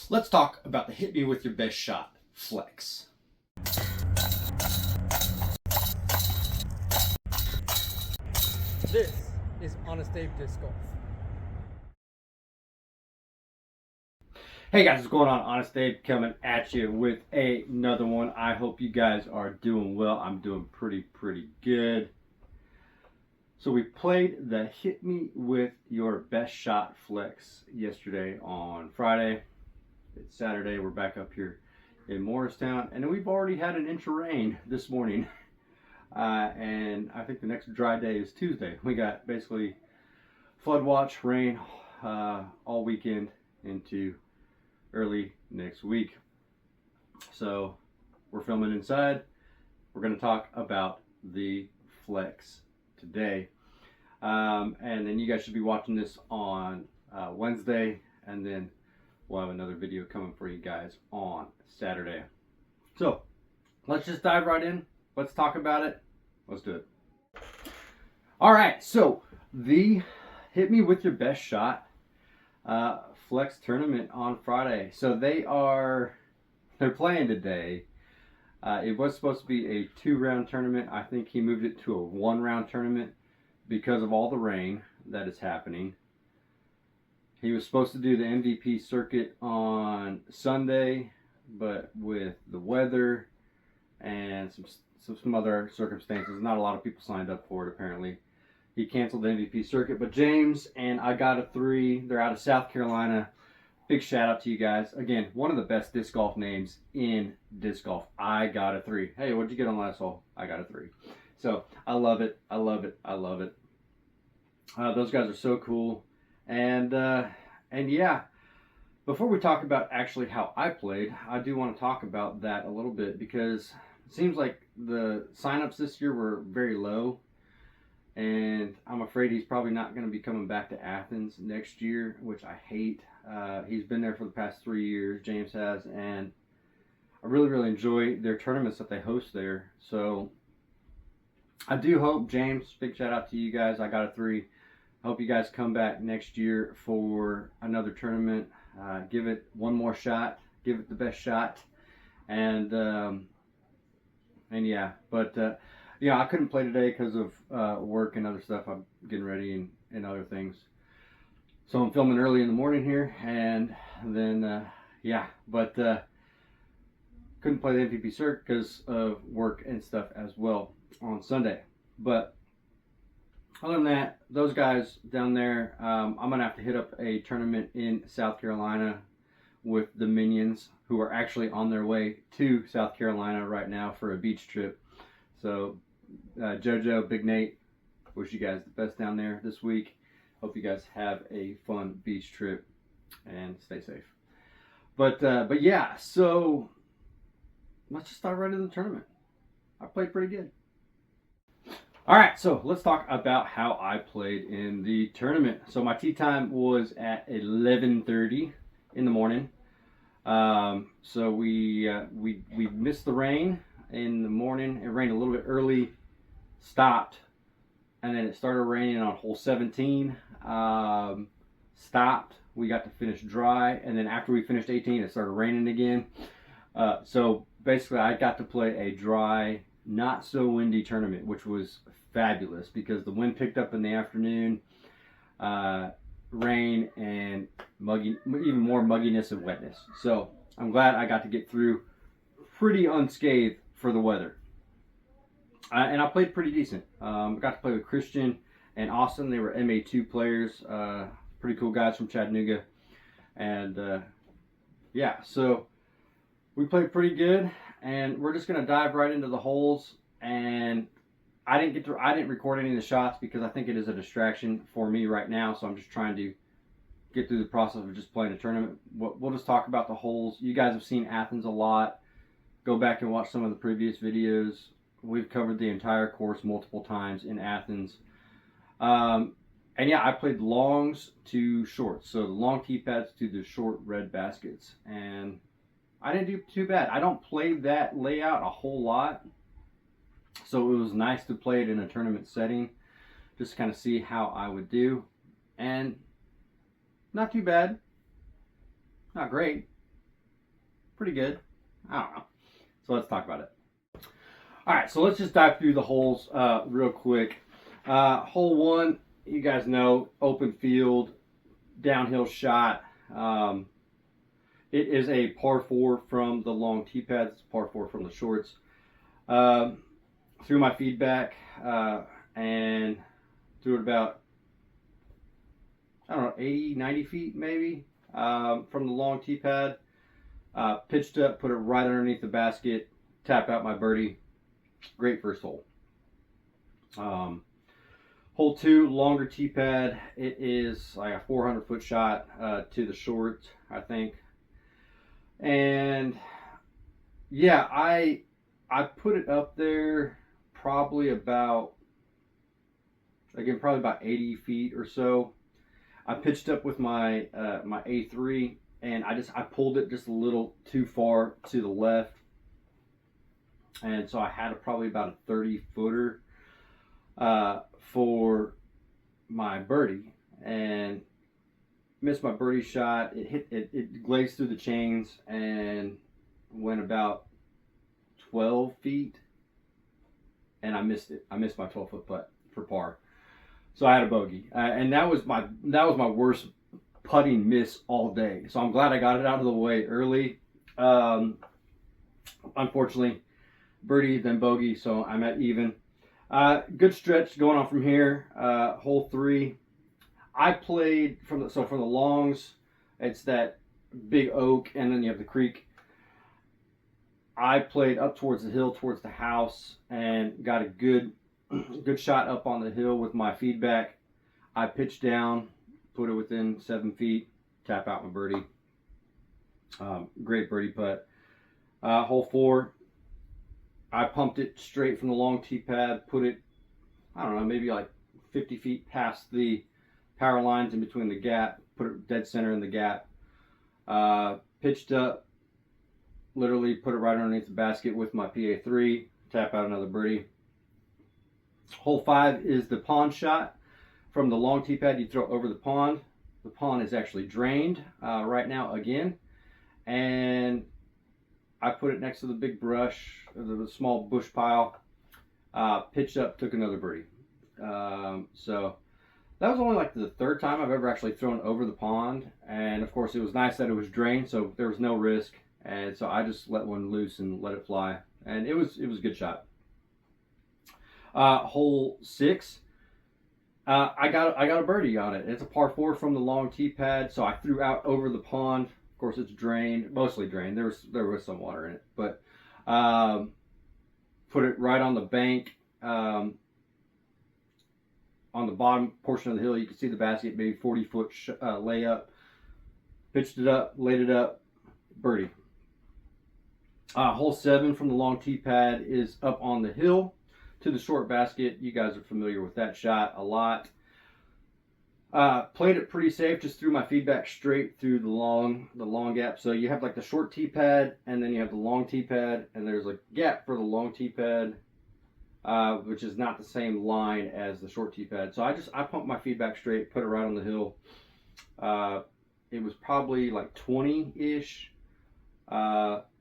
Let's talk about the hit me with your best shot flex. This is HonestAbe Disc Golf. Hey guys, what's going on? HonestAbe coming at you with another one. I hope you guys are doing well. I'm doing pretty good. So we played the hit me with your best shot flex yesterday on Friday. It's Saturday. We're back up here in Morristown, and we've already had an inch of rain this morning. And I think the next dry day is Tuesday. We got basically flood watch rain all weekend into early next week. So we're filming inside. We're going to talk about the flex today. And then you guys should be watching this on Wednesday, and then we'll have another video coming for you guys on Saturday. So let's just dive right in. Let's talk about it. Let's do it. All right, so the hit me with your best shot flex tournament on Friday. So they're playing today. It was supposed to be a 2-round tournament. I think he moved it to a 1-round tournament because of all the rain that is happening. He was supposed to do the MVP circuit on Sunday, but with the weather and some other circumstances, not a lot of people signed up for it apparently. He canceled the MVP circuit, but James and I Got a 3, they're out of South Carolina. Big shout out to you guys. Again, one of the best disc golf names in disc golf. I Got a 3. Hey, what'd you get on last hole? I got a 3. So I love it. I love it. I love it. Those guys are so cool. And yeah, before we talk about actually how I played, I do want to talk about that a little bit, because it seems like the signups this year were very low, and I'm afraid he's probably not going to be coming back to Athens next year, which I hate. He's been there for the past 3 years, James has, and I really enjoy their tournaments that they host there. So I do hope, James, big shout out to you guys. I Got a 3. I hope you guys come back next year for another tournament. Give it one more shot. Give it the best shot. And yeah, but I couldn't play today because of work and other stuff. I'm getting ready and other things. So I'm filming early in the morning here, and then couldn't play the MVP circuit because of work and stuff as well on Sunday. But other than that, those guys down there, I'm going to have to hit up a tournament in South Carolina with the Minions, who are actually on their way to South Carolina right now for a beach trip. So, JoJo, Big Nate, wish you guys the best down there this week. Hope you guys have a fun beach trip and stay safe. But yeah, so let's just start right into the tournament. I played pretty good. All right, so let's talk about how I played in the tournament. So my tee time was at 11:30 in the morning. So we missed the rain in the morning. It rained a little bit early, stopped, and then it started raining on hole 17. Stopped. We got to finish dry, and then after we finished 18, it started raining again. So basically, I got to play a dry, not so windy tournament, which was fabulous because the wind picked up in the afternoon, rain, and even more mugginess and wetness. So I'm glad I got to get through pretty unscathed for the weather. And I played pretty decent. I got to play with Christian and Austin. They were MA2 players, pretty cool guys from Chattanooga. And yeah, so we played pretty good, and we're just going to dive right into the holes. And I didn't record any of the shots because I think it is a distraction for me right now. So I'm just trying to get through the process of just playing a tournament. We'll just talk about the holes. You guys have seen Athens a lot. Go back and watch some of the previous videos. We've covered the entire course multiple times in Athens. And yeah, I played longs to shorts. So the long tee pads to the short red baskets. And I didn't do too bad. I don't play that layout a whole lot. So it was nice to play it in a tournament setting. Just to kind of see how I would do. And not too bad. Not great. pretty good. I don't know. So let's talk about it. All right, so let's just dive through the holes real quick. Hole 1, you guys know, open field, downhill shot. It is a par 4 from the long tee pads. It's par 4 from the shorts. Threw my feedback and threw it about, I don't know, 80, 90 feet maybe from the long tee pad. Pitched up, put it right underneath the basket, tap out my birdie. Great first hole. Hole 2, longer tee pad. It is like a 400-foot shot to the short, I think. And yeah, I put it up there probably about 80 feet or so. I pitched up with my my A3, and I pulled it just a little too far to the left, and so I had probably about a 30-footer for my birdie, and missed my birdie shot. It glazed through the chains and went about 12 feet, and I missed it. I missed my 12-foot putt for par, so I had a bogey, and that was my worst putting miss all day. So I'm glad I got it out of the way early. Unfortunately, birdie then bogey, so I'm at even. Good stretch going on from here. Hole 3. I played from the longs. It's that big oak, and then you have the creek. I played up towards the hill, towards the house, and got a good shot up on the hill with my feedback. I pitched down, put it within 7 feet, tap out my birdie. Great birdie putt. Hole 4. I pumped it straight from the long tee pad, put it, I don't know, maybe like 50 feet past the power lines in between the gap, put it dead center in the gap. Pitched up, literally put it right underneath the basket with my PA3, tap out another birdie. Hole 5 is the pond shot. From the long tee pad, you throw it over the pond. The pond is actually drained right now again, and I put it next to the big brush, the small bush pile, pitched up, took another birdie. So that was only like the 3rd time I've ever actually thrown over the pond. And of course it was nice that it was drained, so there was no risk. And so I just let one loose and let it fly. And it was a good shot. Hole 6, I got a birdie on it. It's a par 4 from the long tee pad. So I threw out over the pond. Of course, it's drained, mostly drained. There was some water in it, but put it right on the bank, on the bottom portion of the hill. You can see the basket, maybe 40-foot layup. Pitched it up, laid it up, birdie. Hole 7 from the long tee pad is up on the hill to the short basket. You guys are familiar with that shot a lot. Played it pretty safe, just threw my feedback straight through the long gap. So you have like the short tee pad, and then you have the long tee pad, and there's a gap for the long tee pad, which is not the same line as the short tee pad. So I pumped my feedback straight, put it right on the hill. It was probably like 20-ish.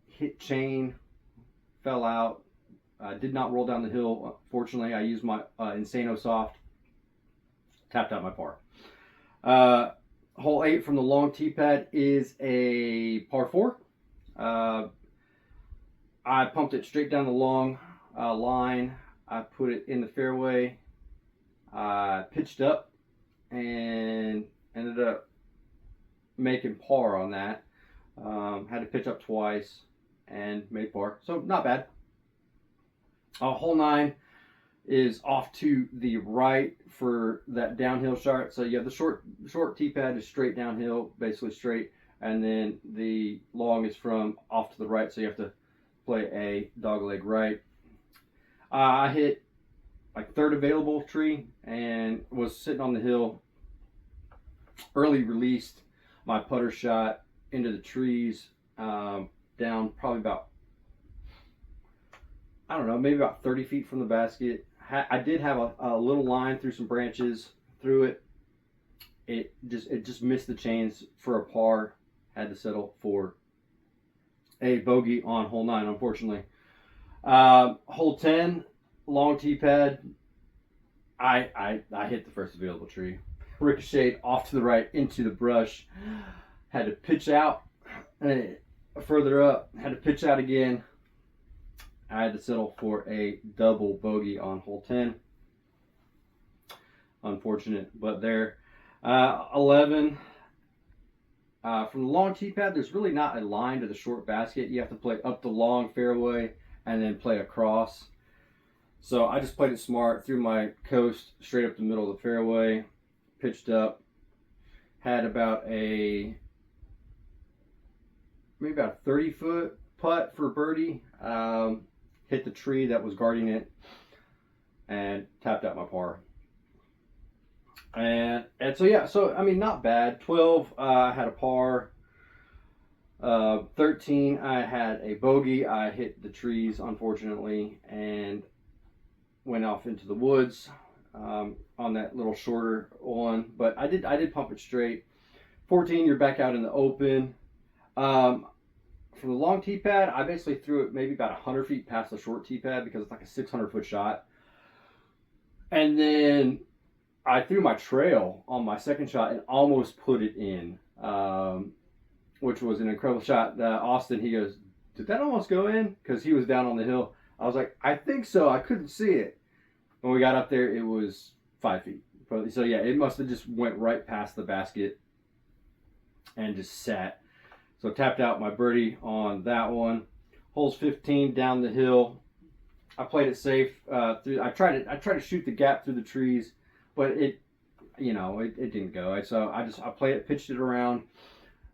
Hit chain, fell out. Did not roll down the hill. Fortunately, I used my Insano Soft. Tapped out my par. Hole 8 from the long tee pad is a par 4. I pumped it straight down the long line. I put it in the fairway. Pitched up and ended up making par on that. Had to pitch up twice and made par. So not bad. Hole 9 is off to the right for that downhill shot. So you have the short tee pad is straight downhill, basically straight, and then the long is from off to the right. So you have to play a dogleg right. I hit like 3rd available tree and was sitting on the hill. Early released my putter shot into the trees, down probably about, I don't know, maybe about 30 feet from the basket. I did have a little line through some branches through it. It just missed the chains for a par. Had to settle for a bogey on hole 9, unfortunately. Hole 10, long tee pad. I hit the first available tree. Ricocheted off to the right into the brush. Had to pitch out further up. Had to pitch out again. I had to settle for a double bogey on hole 10. Unfortunate, but there. 11. From the long tee pad, there's really not a line to the short basket. You have to play up the long fairway and then play across. So I just played it smart, threw my coast straight up the middle of the fairway, pitched up, had maybe about a 30-foot putt for birdie, hit the tree that was guarding it, and tapped out my par. And so yeah, so I mean, not bad. 12, I had a par. 13, I had a bogey. I hit the trees, unfortunately, and went off into the woods on that little shorter one. But I did pump it straight. 14, you're back out in the open. From the long tee pad, I basically threw it maybe about 100 feet past the short tee pad because it's like a 600-foot shot. And then I threw my trail on my second shot and almost put it in, which was an incredible shot. Austin, he goes, "Did that almost go in?" Because he was down on the hill. I was like, "I think so. I couldn't see it." When we got up there, it was 5 feet. So yeah, it must have just went right past the basket and just sat. So tapped out my birdie on that one. Holes 15 down the hill. I played it safe. I tried to shoot the gap through the trees, but it didn't go. So I played it, pitched it around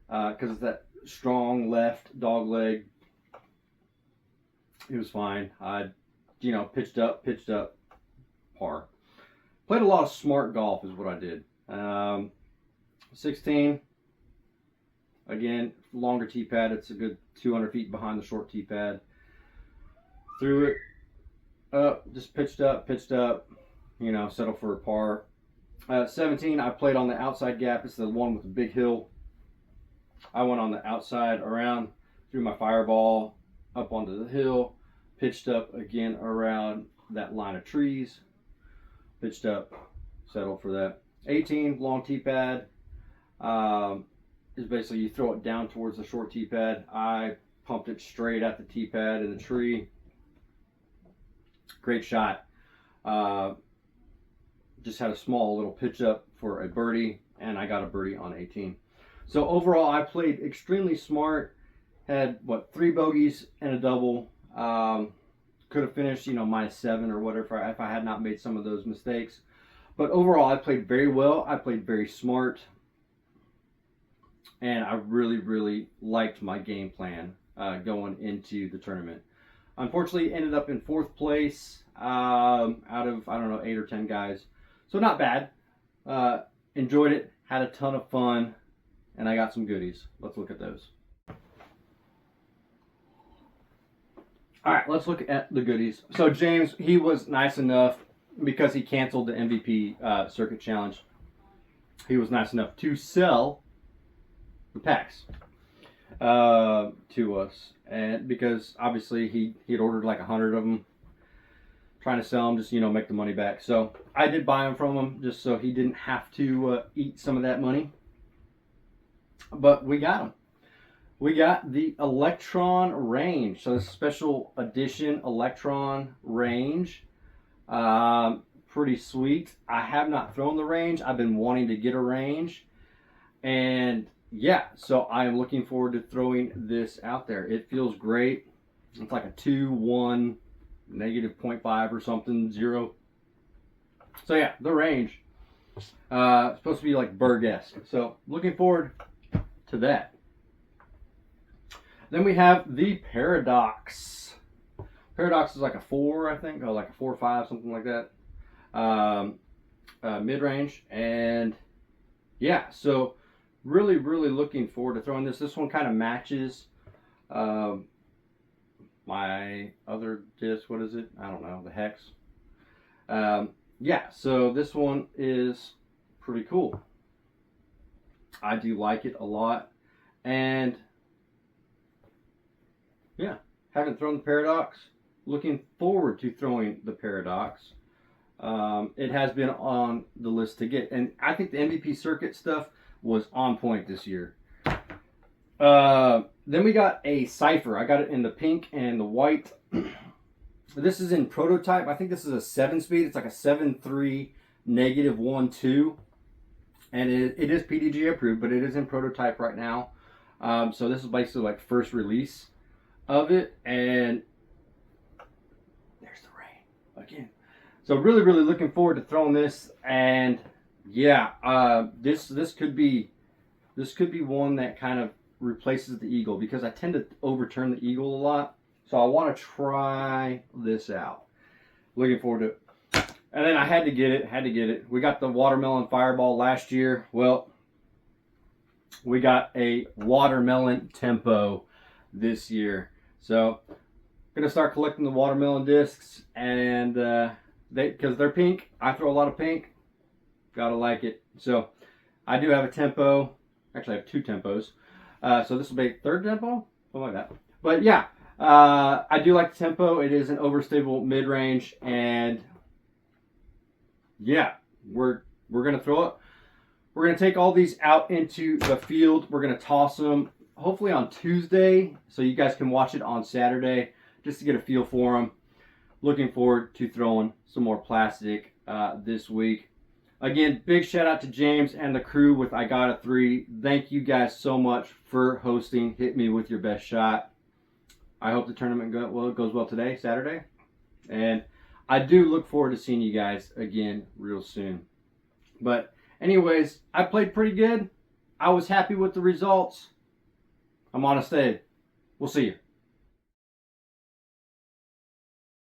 because it's that strong left dog leg. It was fine. I pitched up, par. Played a lot of smart golf is what I did. 16. Again, longer tee pad. It's a good 200 feet behind the short tee pad. Threw it up, just pitched up, settled for a par. 17, I played on the outside gap. It's the one with the big hill. I went on the outside around, threw my fireball up onto the hill, pitched up again around that line of trees, pitched up, settled for that. 18, long tee pad. Is basically you throw it down towards the short tee pad. I pumped it straight at the tee pad in the tree. Great shot. Just had a small little pitch up for a birdie, and I got a birdie on 18. So overall, I played extremely smart. Had 3 bogeys and a double. Could have finished, -7 or whatever if I had not made some of those mistakes. But overall, I played very well. I played very smart. And I really, really liked my game plan going into the tournament. Unfortunately, ended up in 4th place out of, 8 or 10 guys. So not bad. Enjoyed it. Had a ton of fun. And I got some goodies. Let's look at those. All right, let's look at the goodies. So James, he was nice enough because he canceled the MVP Circuit Challenge. He was nice enough to sell the packs to us, and because obviously he had ordered like 100 of them, trying to sell them, just make the money back. So I did buy them from him just so he didn't have to eat some of that money. But we got them. We got the Electron range, so the special edition Electron range. Pretty sweet. I have not thrown the range. I've been wanting to get a range, and yeah, so I am looking forward to throwing this out there. It feels great. It's like a 2-1, -0.5 or something, 0. So yeah, the range. Supposed to be like Berg-esque. So looking forward to that. Then we have the Paradox. Paradox is like a 4, I think, or like a 4 or 5, something like that. Mid-range, and yeah, so really, really looking forward to throwing this. This one kind of matches my other disc. What is it? I don't know. The Hex. Yeah, so this one is pretty cool. I do like it a lot. And Yeah, haven't thrown the Paradox. Looking forward to throwing the Paradox. It has been on the list to get, and I think the MVP circuit stuff was on point this year. Then we got a Cypher. I got it in the pink and the white. This is in prototype. I think this is a 7-speed. It's like a 7.3 -1.2. And it is PDG approved, but it is in prototype right now. So this is basically like first release of it. And there's the rain again. So really, really looking forward to throwing this. And yeah, this could be one that kind of replaces the Eagle, because I tend to overturn the Eagle a lot. So I want to try this out. Looking forward to it. And then I had to get it. We got the Watermelon Fireball last year. Well, we got a Watermelon Tempo this year. So I'm going to start collecting the watermelon discs, and because they're pink. I throw a lot of pink. Gotta like it. So I do have a tempo. Actually, I have 2 tempos. So this will be a 3rd tempo, something like that. But yeah, I do like the tempo. It is an overstable mid-range, and yeah, we're gonna throw it. We're gonna take all these out into the field. We're gonna toss them hopefully on Tuesday, so you guys can watch it on Saturday just to get a feel for them. Looking forward to throwing some more plastic this week. Again, big shout out to James and the crew with I Got a 3. Thank you guys so much for hosting. Hit me with your best shot. I hope the tournament goes well today, Saturday. And I do look forward to seeing you guys again real soon. But anyways, I played pretty good. I was happy with the results. I'm HonestAbe. We'll see you.